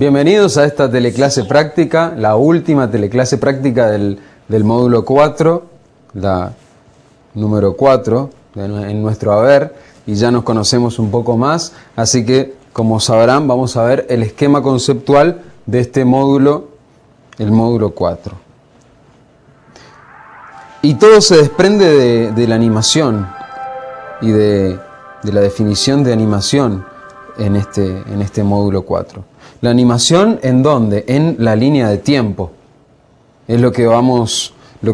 Bienvenidos a esta teleclase práctica, la última teleclase práctica del módulo 4, la número 4 en nuestro haber, y ya nos conocemos un poco más, así que, como sabrán, vamos a ver el esquema conceptual de este módulo, el módulo 4. Y todo se desprende de la animación y de la definición de animación en este módulo 4. La animación, ¿en dónde? En la línea de tiempo. Es lo que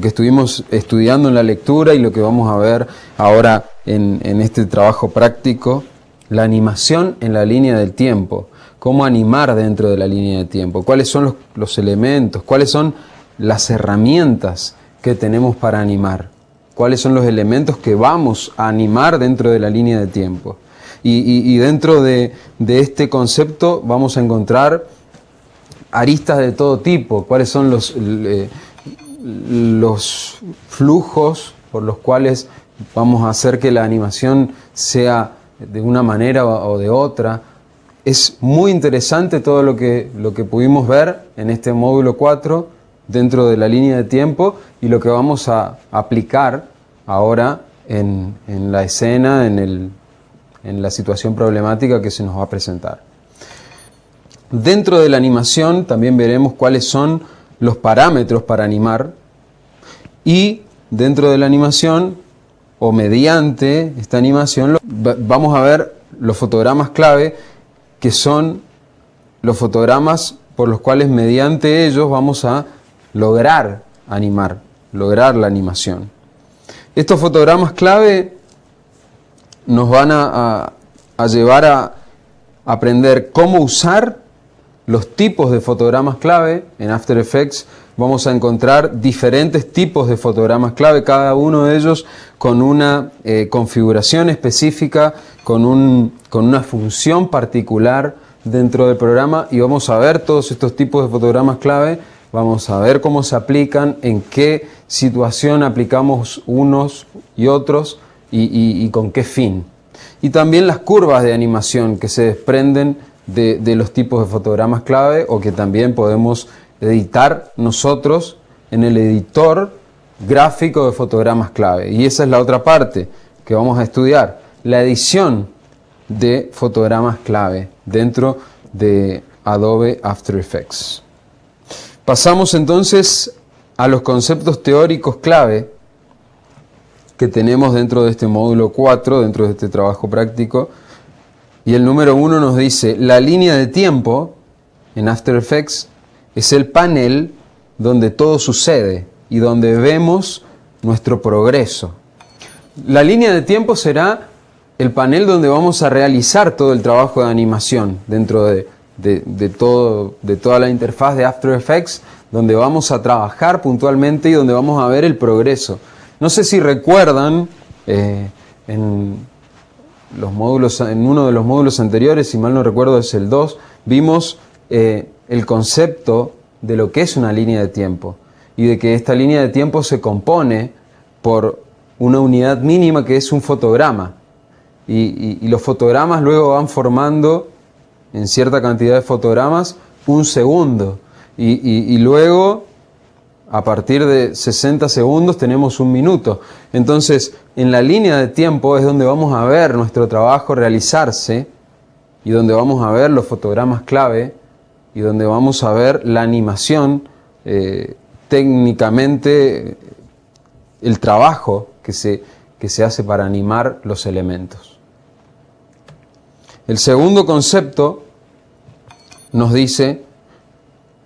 estuvimos estudiando en la lectura y lo que vamos a ver ahora en este trabajo práctico. La animación en la línea del tiempo. Cómo animar dentro de la línea de tiempo. Cuáles son los elementos, cuáles son las herramientas que tenemos para animar. Cuáles son los elementos que vamos a animar dentro de la línea de tiempo. Y dentro de este concepto vamos a encontrar aristas de todo tipo. Cuáles son los flujos por los cuales vamos a hacer que la animación sea de una manera o de otra. Es muy interesante todo lo que pudimos ver en este módulo 4 dentro de la línea de tiempo y lo que vamos a aplicar ahora en la escena, en la situación problemática que se nos va a presentar. Dentro de la animación también veremos cuáles son los parámetros para animar, y dentro de la animación o mediante esta animación vamos a ver los fotogramas clave, que son los fotogramas por los cuales mediante ellos vamos a lograr animar, lograr la animación. Estos fotogramas clave nos van a llevar a aprender cómo usar los tipos de fotogramas clave. En After Effects vamos a encontrar diferentes tipos de fotogramas clave, cada uno de ellos con una configuración específica, con una función particular dentro del programa, y vamos a ver todos estos tipos de fotogramas clave, vamos a ver cómo se aplican, en qué situación aplicamos unos y otros, y con qué fin. Y también las curvas de animación que se desprenden de los tipos de fotogramas clave, o que también podemos editar nosotros en el editor gráfico de fotogramas clave. Y esa es la otra parte que vamos a estudiar, la edición de fotogramas clave dentro de Adobe After Effects. Pasamos entonces a los conceptos teóricos clave que tenemos dentro de este módulo 4, dentro de este trabajo práctico. Y el número 1 nos dice: la línea de tiempo en After Effects es el panel donde todo sucede y donde vemos nuestro progreso. La línea de tiempo será el panel donde vamos a realizar todo el trabajo de animación dentro de toda la interfaz de After Effects, donde vamos a trabajar puntualmente y donde vamos a ver el progreso. No sé si recuerdan, en uno de los módulos anteriores, si mal no recuerdo es el 2, vimos el concepto de lo que es una línea de tiempo, y de que esta línea de tiempo se compone por una unidad mínima que es un fotograma, y los fotogramas luego van formando, en cierta cantidad de fotogramas, un segundo, y luego a partir de 60 segundos tenemos un minuto. Entonces, en la línea de tiempo es donde vamos a ver nuestro trabajo realizarse, y donde vamos a ver los fotogramas clave, y donde vamos a ver la animación, técnicamente el trabajo que se hace para animar los elementos. El segundo concepto nos dice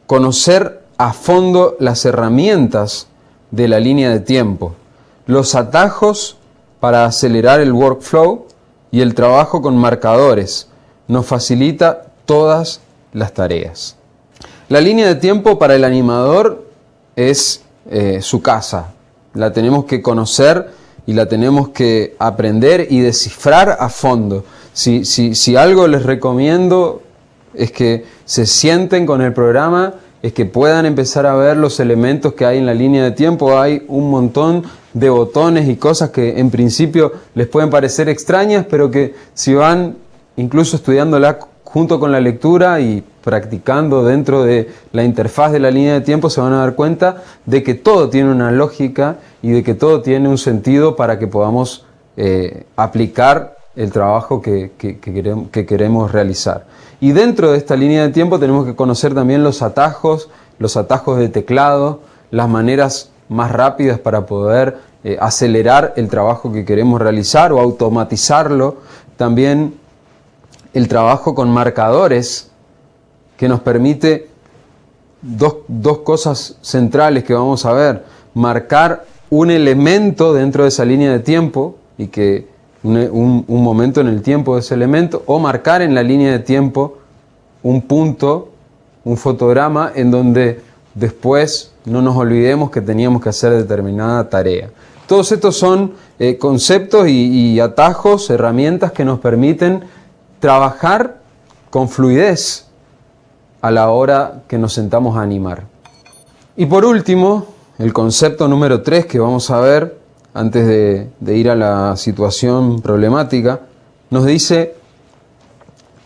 conocer a fondo las herramientas de la línea de tiempo, los atajos para acelerar el workflow y el trabajo con marcadores. Nos facilita todas las tareas. La línea de tiempo para el animador es su casa. La tenemos que conocer y la tenemos que aprender y descifrar a fondo. Si algo les recomiendo es que se sienten con el programa, es que puedan empezar a ver los elementos que hay en la línea de tiempo. Hay un montón de botones y cosas que en principio les pueden parecer extrañas, pero que si van incluso estudiándola junto con la lectura y practicando dentro de la interfaz de la línea de tiempo, se van a dar cuenta de que todo tiene una lógica y de que todo tiene un sentido para que podamos aplicar el trabajo que queremos realizar. Y dentro de esta línea de tiempo tenemos que conocer también los atajos de teclado, las maneras más rápidas para poder acelerar el trabajo que queremos realizar o automatizarlo. También el trabajo con marcadores, que nos permite dos cosas centrales que vamos a ver: marcar un elemento dentro de esa línea de tiempo y que un momento en el tiempo de ese elemento, o marcar en la línea de tiempo un punto, un fotograma en donde después no nos olvidemos que teníamos que hacer determinada tarea. Todos estos son conceptos y atajos, herramientas que nos permiten trabajar con fluidez a la hora que nos sentamos a animar. Y por último, el concepto número 3 que vamos a ver antes de ir a la situación problemática, nos dice: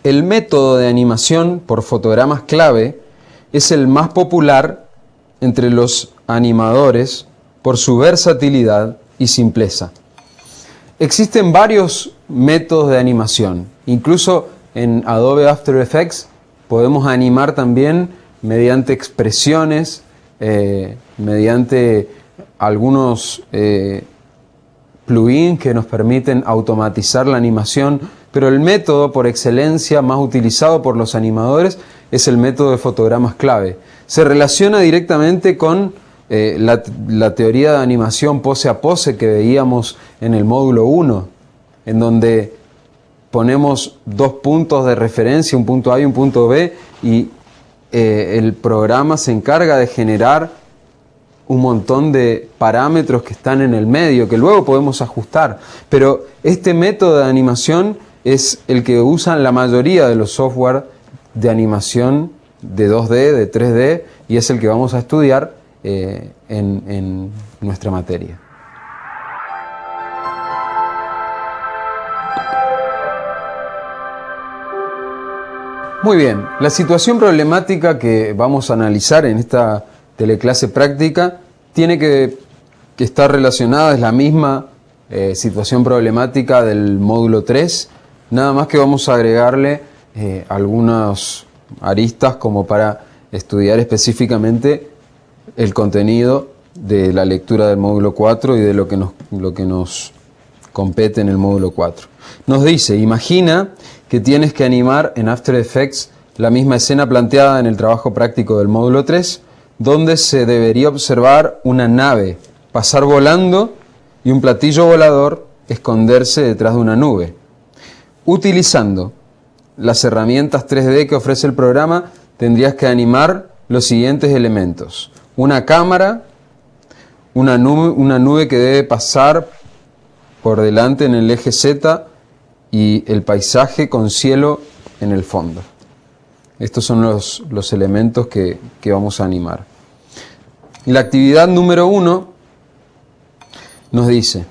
el método de animación por fotogramas clave es el más popular entre los animadores por su versatilidad y simpleza. Existen varios métodos de animación. Incluso en Adobe After Effects podemos animar también mediante expresiones, mediante algunos plugins que nos permiten automatizar la animación, pero el método por excelencia más utilizado por los animadores es el método de fotogramas clave. Se relaciona directamente con la teoría de animación pose a pose que veíamos en el módulo 1, en donde ponemos dos puntos de referencia, un punto A y un punto B, y el programa se encarga de generar un montón de parámetros que están en el medio, que luego podemos ajustar. Pero este método de animación es el que usan la mayoría de los software de animación de 2D, de 3D, y es el que vamos a estudiar en nuestra materia. Muy bien, la situación problemática que vamos a analizar en esta teleclase práctica tiene que estar relacionada, es la misma situación problemática del módulo 3, nada más que vamos a agregarle algunas aristas como para estudiar específicamente el contenido de la lectura del módulo 4 y de lo que nos compete en el módulo 4. Nos dice: imagina que tienes que animar en After Effects la misma escena planteada en el trabajo práctico del módulo 3, donde se debería observar una nave pasar volando y un platillo volador esconderse detrás de una nube. Utilizando las herramientas 3D que ofrece el programa, tendrías que animar los siguientes elementos: una cámara, una nube que debe pasar por delante en el eje Z y el paisaje con cielo en el fondo. Estos son los elementos que vamos a animar. Y la actividad número 1 nos dice: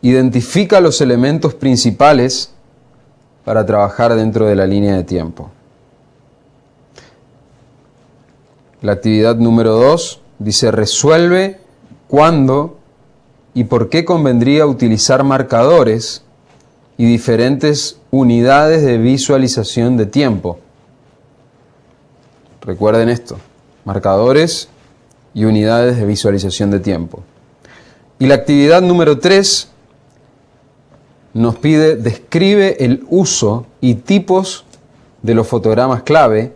identifica los elementos principales para trabajar dentro de la línea de tiempo. La actividad número 2 dice: resuelve cuándo y por qué convendría utilizar marcadores y diferentes unidades de visualización de tiempo. Recuerden esto: marcadores y unidades de visualización de tiempo. Y la actividad número 3 nos pide: describe el uso y tipos de los fotogramas clave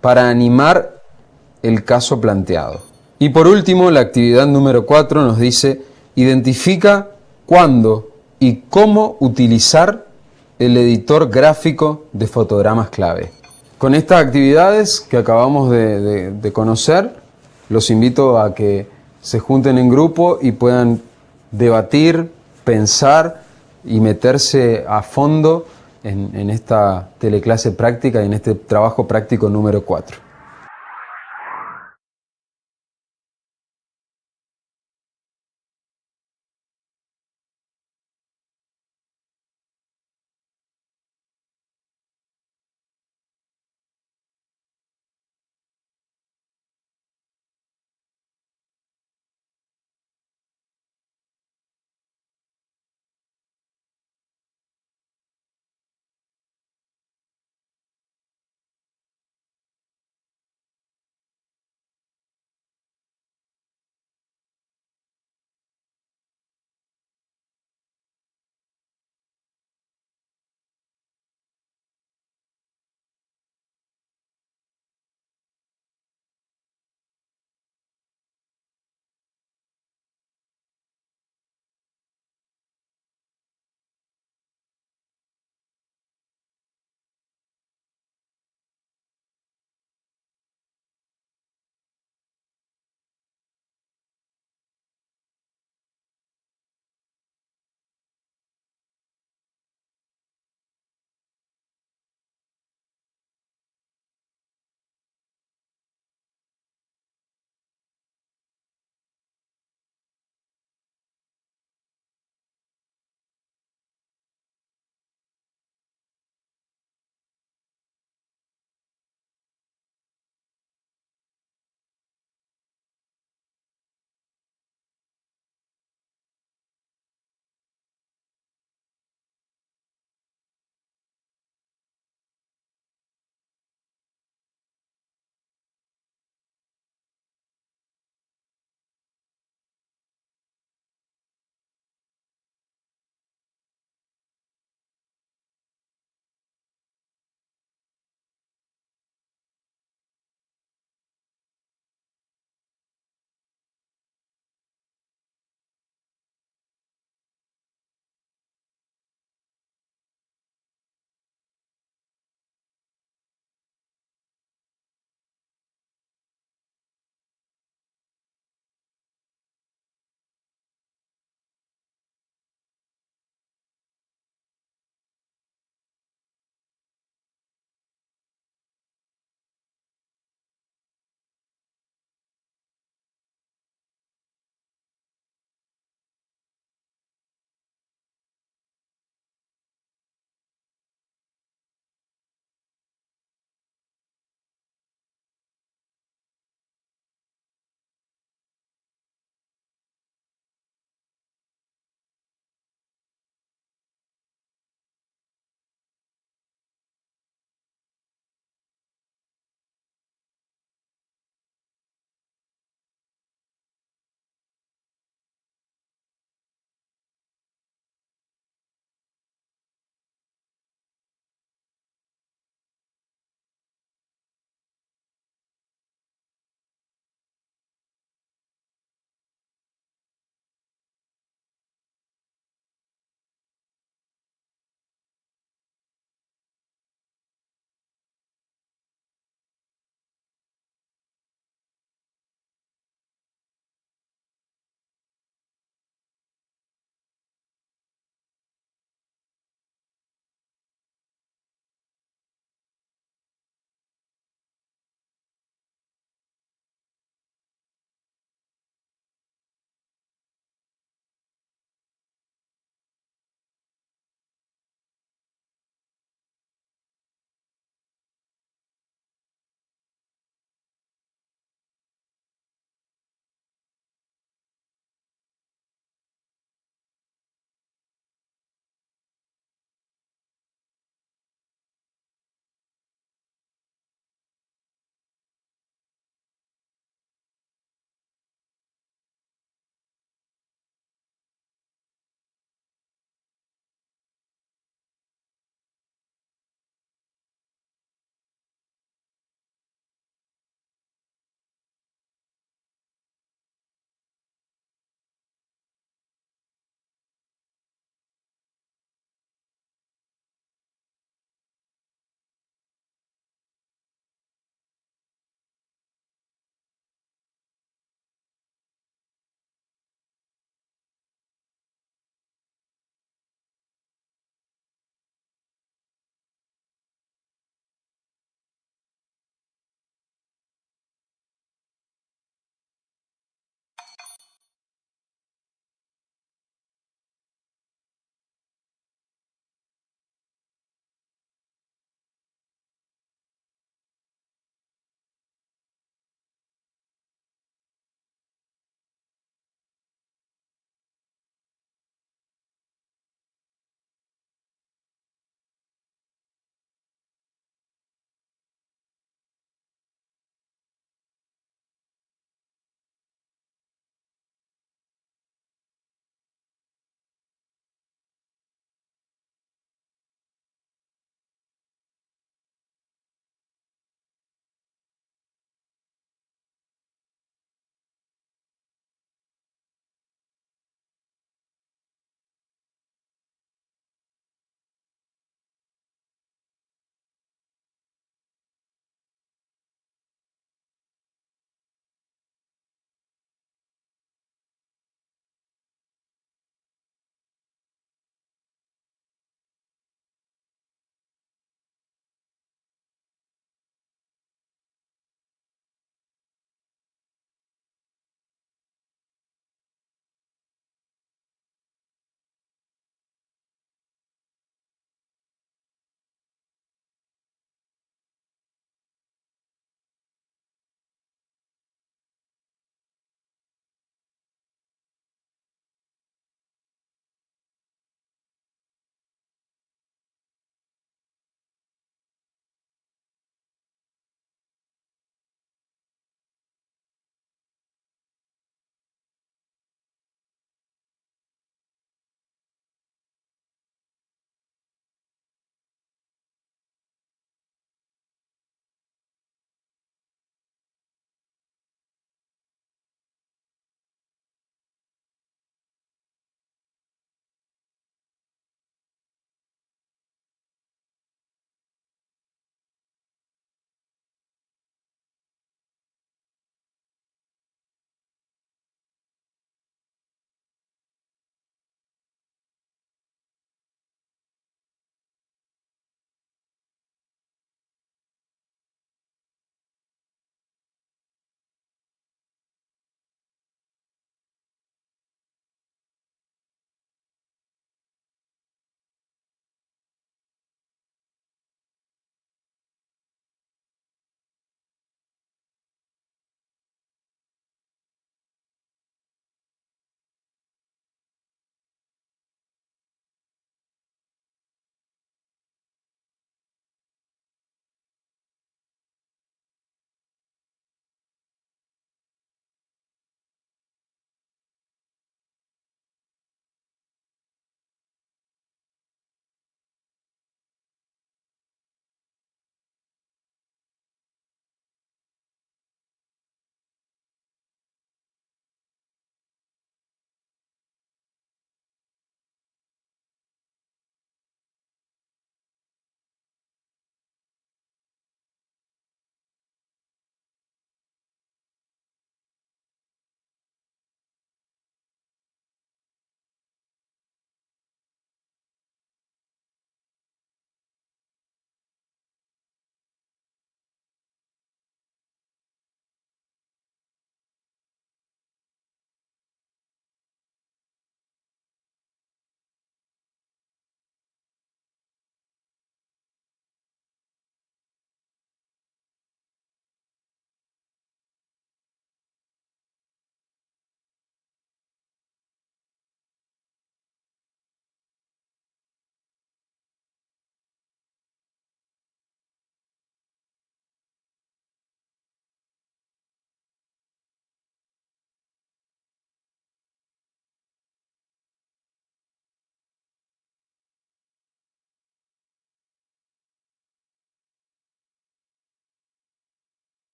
para animar el caso planteado. Y por último, la actividad número 4 nos dice: identifica cuándo y cómo utilizar el editor gráfico de fotogramas clave. Con estas actividades que acabamos de conocer, los invito a que se junten en grupo y puedan debatir, pensar y meterse a fondo en esta teleclase práctica y en este trabajo práctico número 4.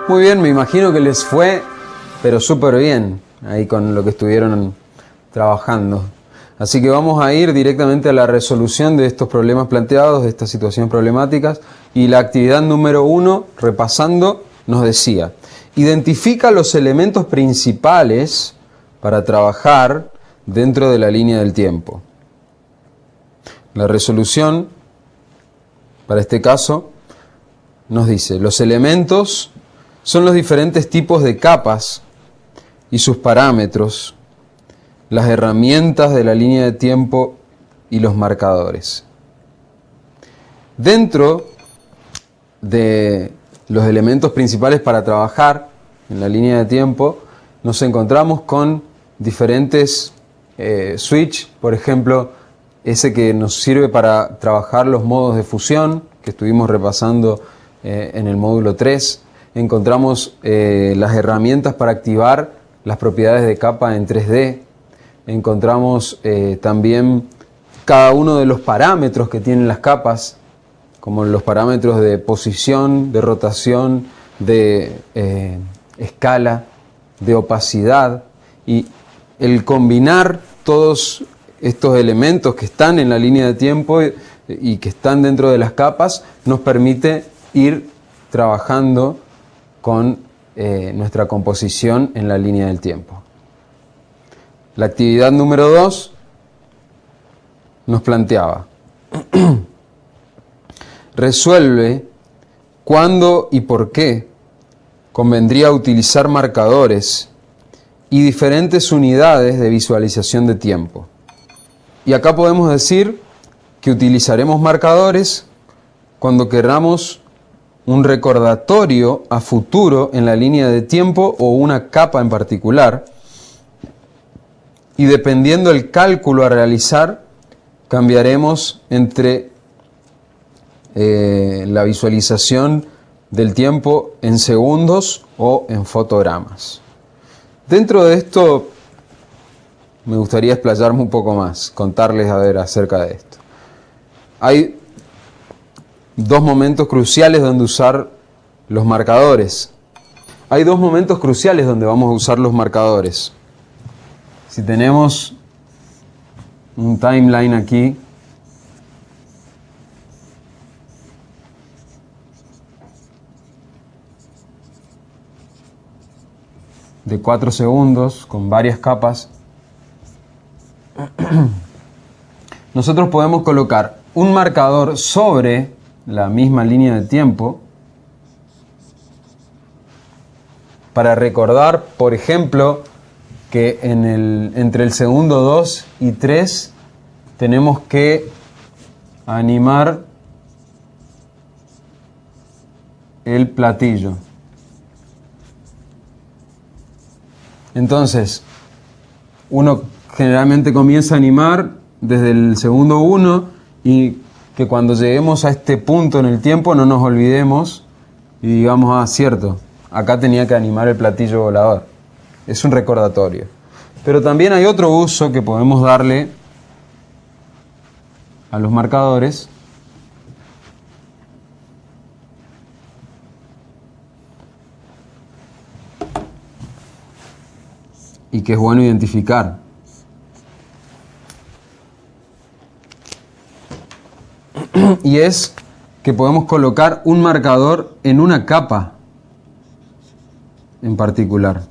Muy bien, me imagino que les fue, pero súper bien, ahí con lo que estuvieron trabajando. Así que vamos a ir directamente a la resolución de estos problemas planteados, de estas situaciones problemáticas. Y la actividad número 1, repasando, nos decía: identifica los elementos principales para trabajar dentro de la línea del tiempo. La resolución, para este caso, nos dice: los elementos son los diferentes tipos de capas y sus parámetros, las herramientas de la línea de tiempo y los marcadores. Dentro de los elementos principales para trabajar en la línea de tiempo, nos encontramos con diferentes switch, por ejemplo, ese que nos sirve para trabajar los modos de fusión, que estuvimos repasando en el módulo 3. Encontramos las herramientas para activar las propiedades de capa en 3D. Encontramos también cada uno de los parámetros que tienen las capas, como los parámetros de posición, de rotación, de escala, de opacidad. Y el combinar todos estos elementos que están en la línea de tiempo y que están dentro de las capas nos permite ir trabajando con nuestra composición en la línea del tiempo. La actividad número 2 nos planteaba: resuelve cuándo y por qué convendría utilizar marcadores y diferentes unidades de visualización de tiempo. Y acá podemos decir que utilizaremos marcadores cuando queramos un recordatorio a futuro en la línea de tiempo o una capa en particular, y dependiendo del cálculo a realizar, cambiaremos entre la visualización del tiempo en segundos o en fotogramas. Dentro de esto me gustaría explayarme un poco más, contarles acerca de esto. Hay dos momentos cruciales donde usar los marcadores. Hay dos momentos cruciales donde vamos a usar los marcadores. Si tenemos un timeline aquí, de 4 segundos con varias capas, nosotros podemos colocar un marcador sobre la misma línea de tiempo para recordar, por ejemplo, que entre el segundo 2 y 3 tenemos que animar el platillo. Entonces, uno generalmente comienza a animar desde el segundo 1 y que cuando lleguemos a este punto en el tiempo no nos olvidemos y digamos: cierto, acá tenía que animar el platillo volador. Es un recordatorio. Pero también hay otro uso que podemos darle a los marcadores, y que es bueno identificar. Y es que podemos colocar un marcador en una capa en particular.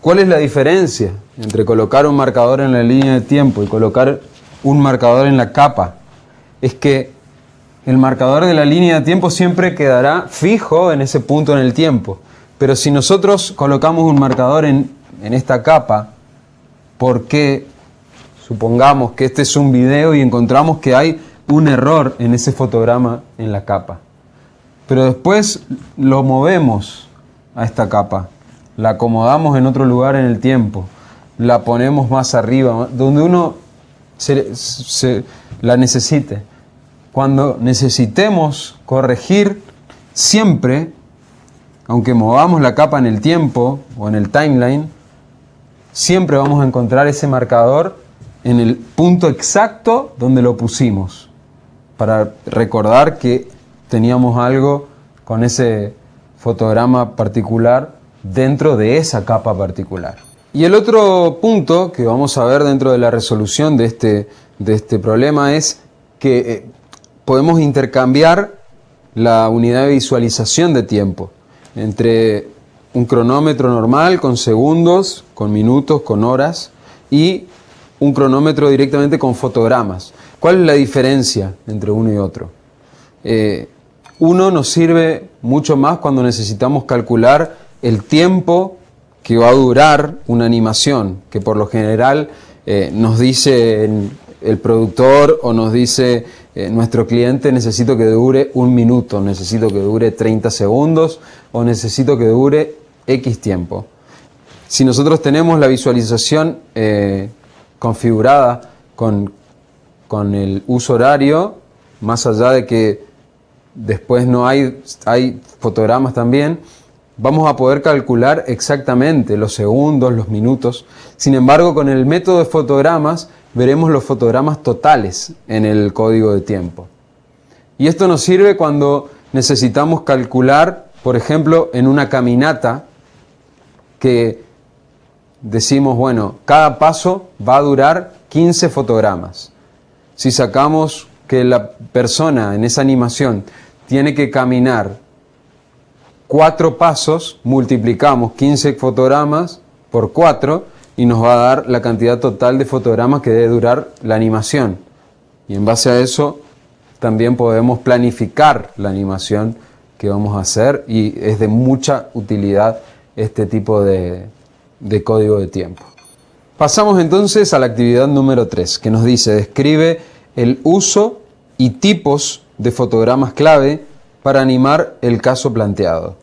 ¿Cuál es la diferencia entre colocar un marcador en la línea de tiempo y colocar un marcador en la capa? Es que el marcador de la línea de tiempo siempre quedará fijo en ese punto en el tiempo. Pero si nosotros colocamos un marcador en esta capa, porque supongamos que este es un video y encontramos que hay un error en ese fotograma en la capa, pero después lo movemos a esta capa, la acomodamos en otro lugar en el tiempo, la ponemos más arriba, donde uno la necesite. Cuando necesitemos corregir, siempre, aunque movamos la capa en el tiempo o en el timeline, siempre vamos a encontrar ese marcador en el punto exacto donde lo pusimos, para recordar que teníamos algo con ese fotograma particular dentro de esa capa particular. Y el otro punto que vamos a ver dentro de la resolución de este problema es que podemos intercambiar la unidad de visualización de tiempo entre un cronómetro normal con segundos, con minutos, con horas y un cronómetro directamente con fotogramas. ¿Cuál es la diferencia entre uno y otro? Uno nos sirve mucho más cuando necesitamos calcular el tiempo que va a durar una animación, que por lo general nos dice el productor o nos dice nuestro cliente: necesito que dure 1 minuto, necesito que dure 30 segundos o necesito que dure X tiempo. Si nosotros tenemos la visualización configurada con el uso horario, más allá de que después no hay fotogramas también, vamos a poder calcular exactamente los segundos, los minutos. Sin embargo, con el método de fotogramas veremos los fotogramas totales en el código de tiempo. Y esto nos sirve cuando necesitamos calcular, por ejemplo, en una caminata, que decimos, bueno, cada paso va a durar 15 fotogramas. Si sacamos que la persona en esa animación tiene que caminar 4 pasos, multiplicamos 15 fotogramas por 4 y nos va a dar la cantidad total de fotogramas que debe durar la animación. Y en base a eso también podemos planificar la animación que vamos a hacer, y es de mucha utilidad este tipo de código de tiempo. Pasamos entonces a la actividad número 3, que nos dice: describe el uso y tipos de fotogramas clave para animar el caso planteado.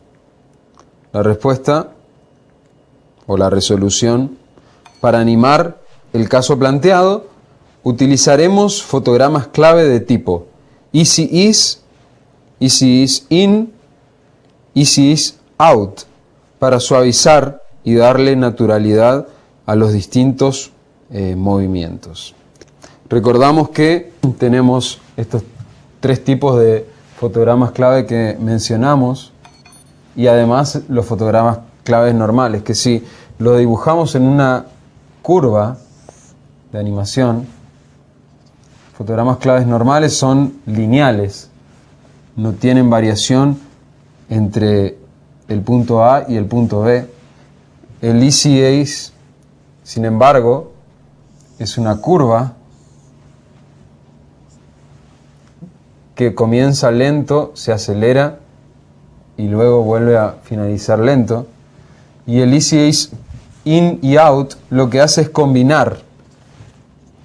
La respuesta o la resolución: para animar el caso planteado utilizaremos fotogramas clave de tipo Easy Is, Easy Is In, Easy Is Out, para suavizar y darle naturalidad a los distintos movimientos. Recordamos que tenemos estos 3 tipos de fotogramas clave que mencionamos, y además los fotogramas claves normales, que si lo dibujamos en una curva de animación, fotogramas claves normales son lineales, no tienen variación entre el punto A y el punto B. El Easy Is, sin embargo, es una curva que comienza lento, se acelera y luego vuelve a finalizar lento. Y el Easy Is In y Out lo que hace es combinar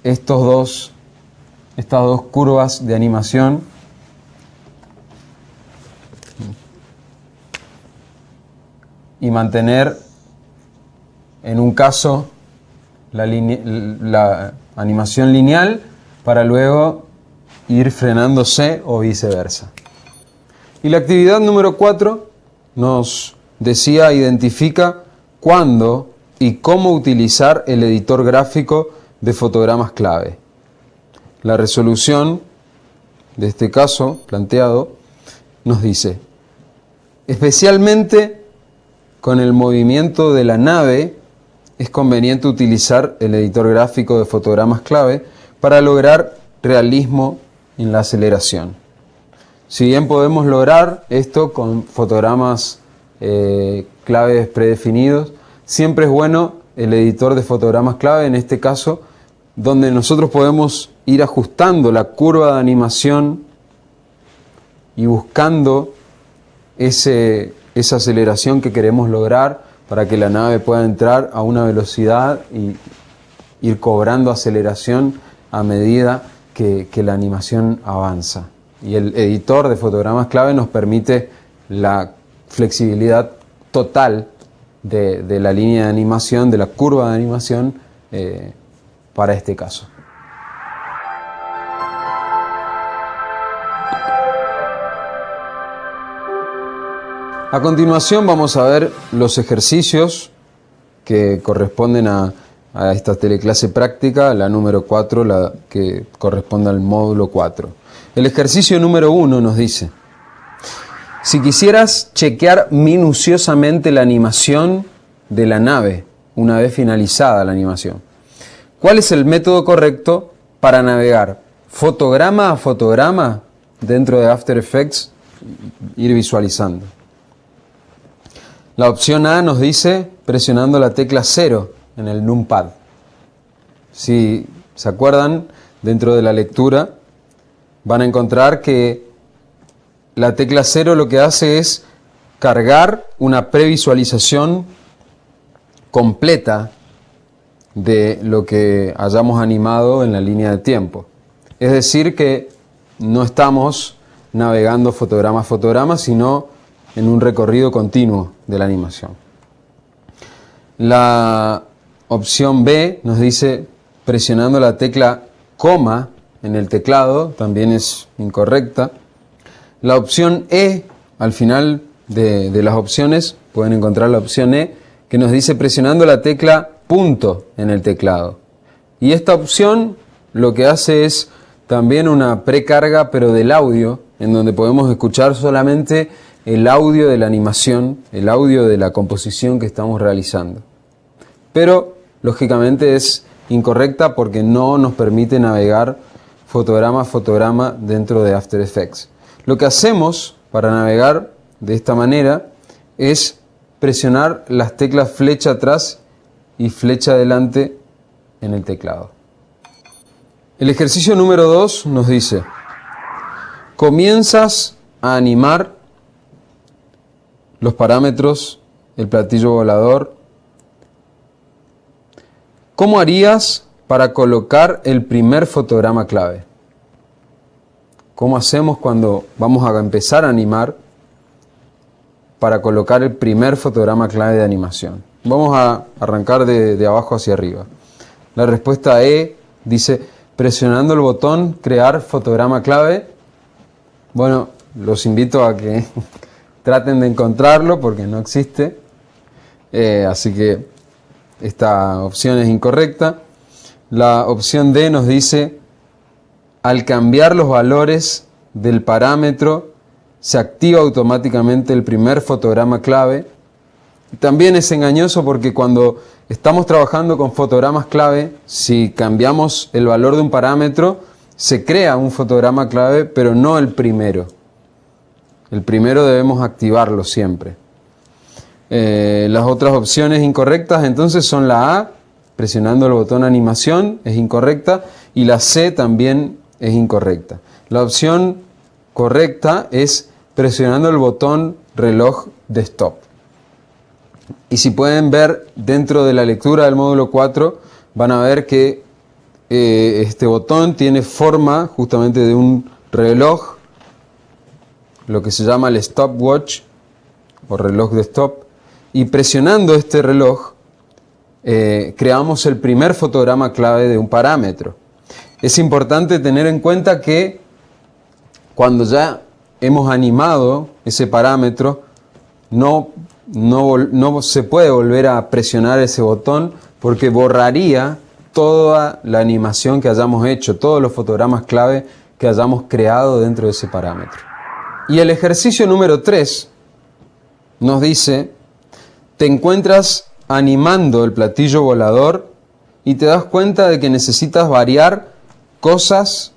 estas dos curvas de animación y mantener en un caso la animación lineal para luego ir frenándose o viceversa. Y la actividad número 4 nos decía: identifica cuándo y cómo utilizar el editor gráfico de fotogramas clave. La resolución de este caso planteado nos dice: especialmente con el movimiento de la nave es conveniente utilizar el editor gráfico de fotogramas clave para lograr realismo en la aceleración. Si bien podemos lograr esto con fotogramas claves predefinidos, siempre es bueno el editor de fotogramas clave, en este caso, donde nosotros podemos ir ajustando la curva de animación y buscando esa aceleración que queremos lograr para que la nave pueda entrar a una velocidad y ir cobrando aceleración a medida que la animación avanza. Y el editor de fotogramas clave nos permite la flexibilidad total de la línea de animación, de la curva de animación para este caso. A continuación vamos a ver los ejercicios que corresponden a esta teleclase práctica, la número 4, la que corresponde al módulo 4. El ejercicio número 1 nos dice: Si quisieras chequear minuciosamente la animación de la nave, una vez finalizada la animación, ¿cuál es el método correcto para navegar fotograma a fotograma dentro de After Effects, ir visualizando? La opción A nos dice presionando la tecla 0 en el numpad. Si se acuerdan, dentro de la lectura van a encontrar que la tecla 0 lo que hace es cargar una previsualización completa de lo que hayamos animado en la línea de tiempo. Es decir, que no estamos navegando fotograma a fotograma, sino en un recorrido continuo de la animación. La opción B nos dice presionando la tecla coma en el teclado, también es incorrecta. La opción E, al final de las opciones, pueden encontrar la opción E, que nos dice presionando la tecla punto en el teclado. Y esta opción lo que hace es también una precarga, pero del audio, en donde podemos escuchar solamente el audio de la animación, el audio de la composición que estamos realizando. Pero, lógicamente, es incorrecta porque no nos permite navegar fotograma a fotograma dentro de After Effects. Lo que hacemos para navegar de esta manera es presionar las teclas flecha atrás y flecha adelante en el teclado. El ejercicio número 2 nos dice: comienzas a animar los parámetros, el platillo volador. ¿Cómo harías para colocar el primer fotograma clave? ¿Cómo hacemos cuando vamos a empezar a animar para colocar el primer fotograma clave de animación? Vamos a arrancar de abajo hacia arriba. La respuesta E dice presionando el botón crear fotograma clave. Bueno, los invito a que traten de encontrarlo porque no existe. Así que esta opción es incorrecta. La opción D nos dice al cambiar los valores del parámetro se activa automáticamente el primer fotograma clave. También es engañoso porque cuando estamos trabajando con fotogramas clave, si cambiamos el valor de un parámetro, se crea un fotograma clave, pero no el primero. El primero debemos activarlo siempre. Las otras opciones incorrectas entonces son la A, presionando el botón animación, es incorrecta, y la C también es incorrecta. La opción correcta es presionando el botón reloj de stop. Y si pueden ver dentro de la lectura del módulo 4, van a ver que este botón tiene forma justamente de un reloj, lo que se llama el stopwatch o reloj de stop, y presionando este reloj creamos el primer fotograma clave de un parámetro. Es importante tener en cuenta que cuando ya hemos animado ese parámetro, no se puede volver a presionar ese botón porque borraría toda la animación que hayamos hecho, todos los fotogramas clave que hayamos creado dentro de ese parámetro. Y el ejercicio número 3 nos dice, te encuentras animando el platillo volador y te das cuenta de que necesitas variar cosas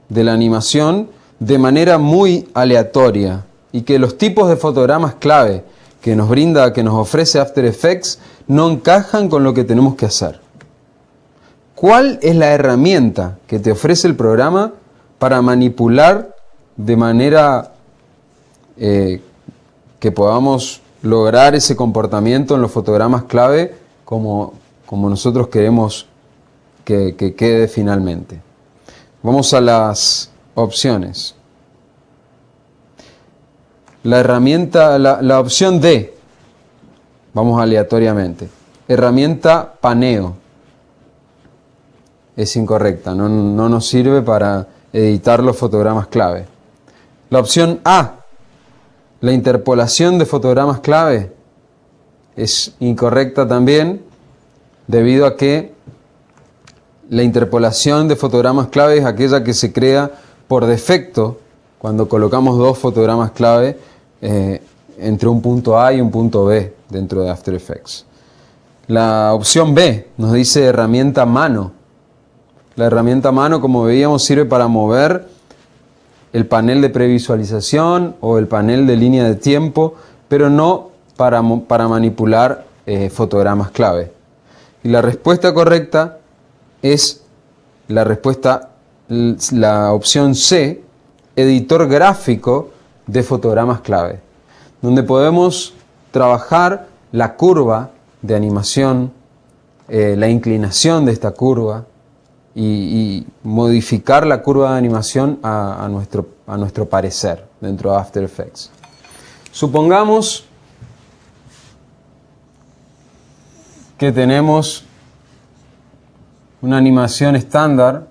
de la animación de manera muy aleatoria y que los tipos de fotogramas clave que nos ofrece After Effects no encajan con lo que tenemos que hacer. ¿Cuál es la herramienta que te ofrece el programa para manipular de manera que podamos lograr ese comportamiento en los fotogramas clave como nosotros queremos que quede finalmente? Vamos a las opciones. La opción D, vamos aleatoriamente. Herramienta paneo. Es incorrecta, no nos sirve para editar los fotogramas clave. La opción A, la interpolación de fotogramas clave, es incorrecta también, debido a que la interpolación de fotogramas clave es aquella que se crea por defecto cuando colocamos dos fotogramas clave entre un punto A y un punto B dentro de After Effects. La opción B nos dice herramienta mano. La herramienta mano, como veíamos, sirve para mover el panel de previsualización o el panel de línea de tiempo, pero no para manipular fotogramas clave. Y la respuesta correcta es la opción C, editor gráfico de fotogramas clave, donde podemos trabajar la curva de animación, la inclinación de esta curva y modificar la curva de animación a nuestro parecer dentro de After Effects. Supongamos que tenemos una animación estándar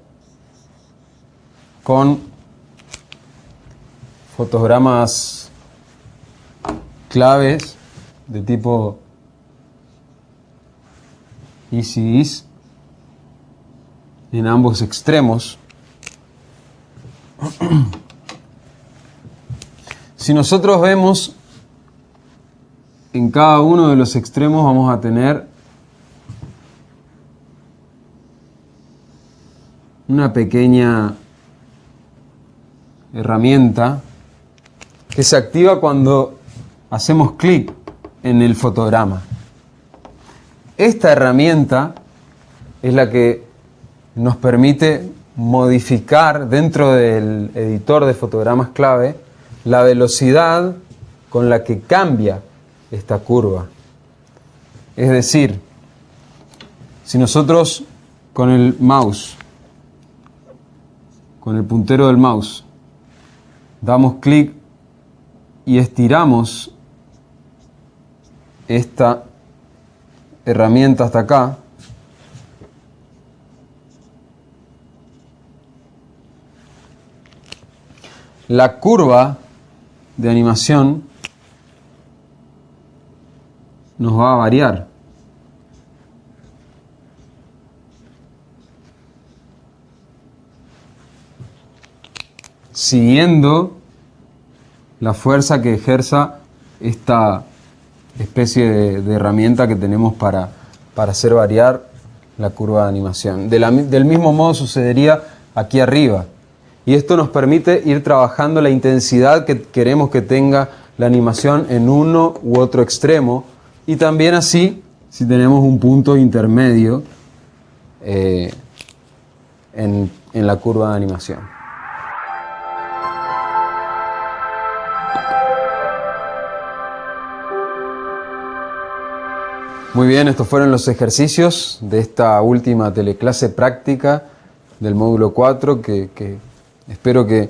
con fotogramas claves de tipo Easy Ease en ambos extremos. Si nosotros vemos en cada uno de los extremos, vamos a tener una pequeña herramienta que se activa cuando hacemos clic en el fotograma. Esta herramienta es la que nos permite modificar dentro del editor de fotogramas clave la velocidad con la que cambia esta curva. Es decir, si nosotros con el mouse, con el puntero del mouse, damos clic y estiramos esta herramienta hasta acá, la curva de animación nos va a variar. Siguiendo la fuerza que ejerza esta especie de herramienta que tenemos para hacer variar la curva de animación. Del mismo modo sucedería aquí arriba. Y esto nos permite ir trabajando la intensidad que queremos que tenga la animación en uno u otro extremo. Y también así, si tenemos un punto intermedio en la curva de animación. Muy bien, estos fueron los ejercicios de esta última teleclase práctica del módulo 4 que espero que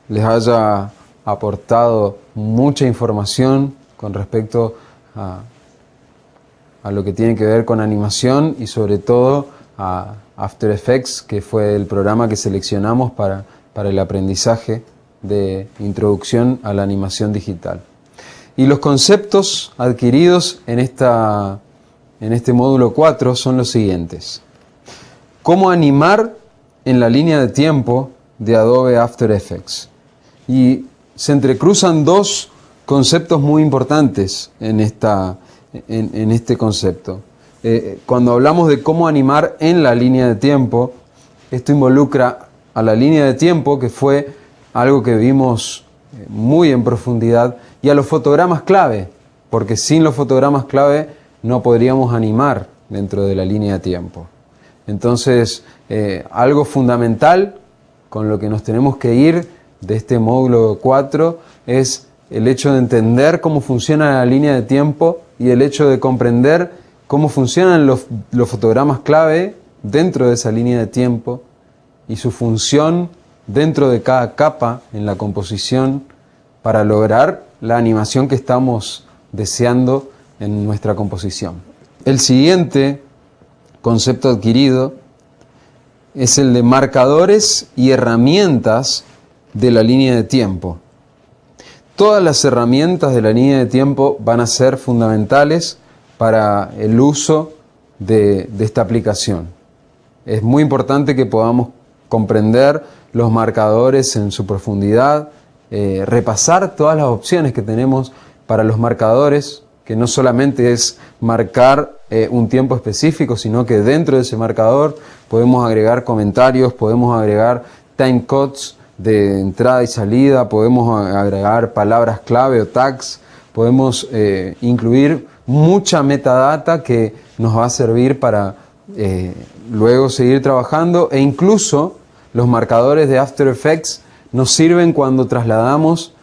les haya aportado mucha información con respecto a lo que tiene que ver con animación y sobre todo a After Effects, que fue el programa que seleccionamos para el aprendizaje de introducción a la animación digital. Y los conceptos adquiridos en este módulo 4 son los siguientes. Cómo animar en la línea de tiempo de Adobe After Effects. Y se entrecruzan dos conceptos muy importantes en este concepto. Cuando hablamos de cómo animar en la línea de tiempo, esto involucra a la línea de tiempo, que fue algo que vimos muy en profundidad, y a los fotogramas clave, porque sin los fotogramas clave no podríamos animar dentro de la línea de tiempo. Entonces, algo fundamental con lo que nos tenemos que ir de este módulo 4 es el hecho de entender cómo funciona la línea de tiempo y el hecho de comprender cómo funcionan los fotogramas clave dentro de esa línea de tiempo y su función dentro de cada capa en la composición para lograr la animación que estamos deseando en nuestra composición. El siguiente concepto adquirido es el de marcadores y herramientas de la línea de tiempo. Todas las herramientas de la línea de tiempo van a ser fundamentales para el uso de esta aplicación. Es muy importante que podamos comprender los marcadores en su profundidad repasar todas las opciones que tenemos para los marcadores, que no solamente es marcar un tiempo específico, sino que dentro de ese marcador podemos agregar comentarios, podemos agregar timecodes de entrada y salida, podemos agregar palabras clave o tags, podemos incluir mucha metadata que nos va a servir para luego seguir trabajando, e incluso los marcadores de After Effects nos sirven cuando trasladamos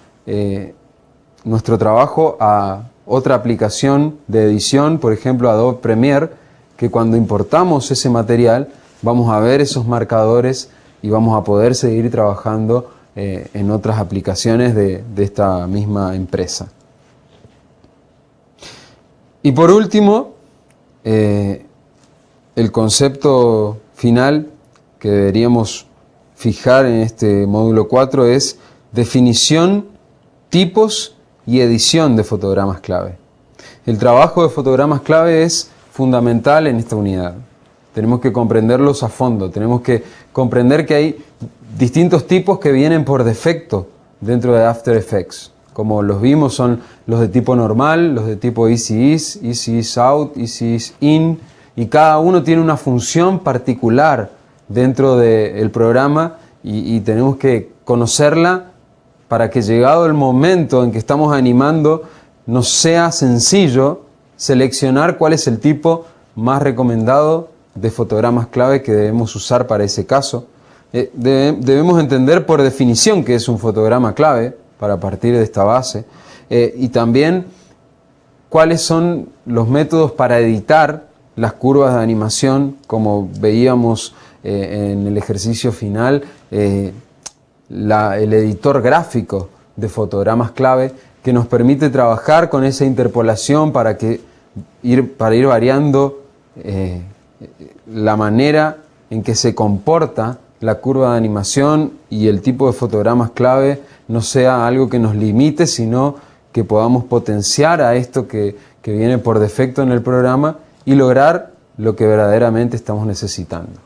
nuestro trabajo a otra aplicación de edición, por ejemplo Adobe Premiere, que cuando importamos ese material vamos a ver esos marcadores y vamos a poder seguir trabajando en otras aplicaciones de esta misma empresa. Y por último, el concepto final que deberíamos fijar en este módulo 4 es definición, tipos y edición de fotogramas clave. El trabajo de fotogramas clave es fundamental en esta unidad. Tenemos que comprenderlos a fondo, tenemos que comprender que hay distintos tipos que vienen por defecto dentro de After Effects. Como los vimos, son los de tipo normal, los de tipo Easy Ease Out, Easy Ease In, y cada uno tiene una función particular dentro del programa y tenemos que conocerla para que, llegado el momento en que estamos animando, nos sea sencillo seleccionar cuál es el tipo más recomendado de fotogramas clave que debemos usar para ese caso. Debemos entender por definición qué es un fotograma clave para partir de esta base, y también cuáles son los métodos para editar las curvas de animación, como veíamos en el ejercicio final, el editor gráfico de fotogramas clave, que nos permite trabajar con esa interpolación para ir variando la manera en que se comporta la curva de animación, y el tipo de fotogramas clave no sea algo que nos limite, sino que podamos potenciar a esto que viene por defecto en el programa y lograr lo que verdaderamente estamos necesitando.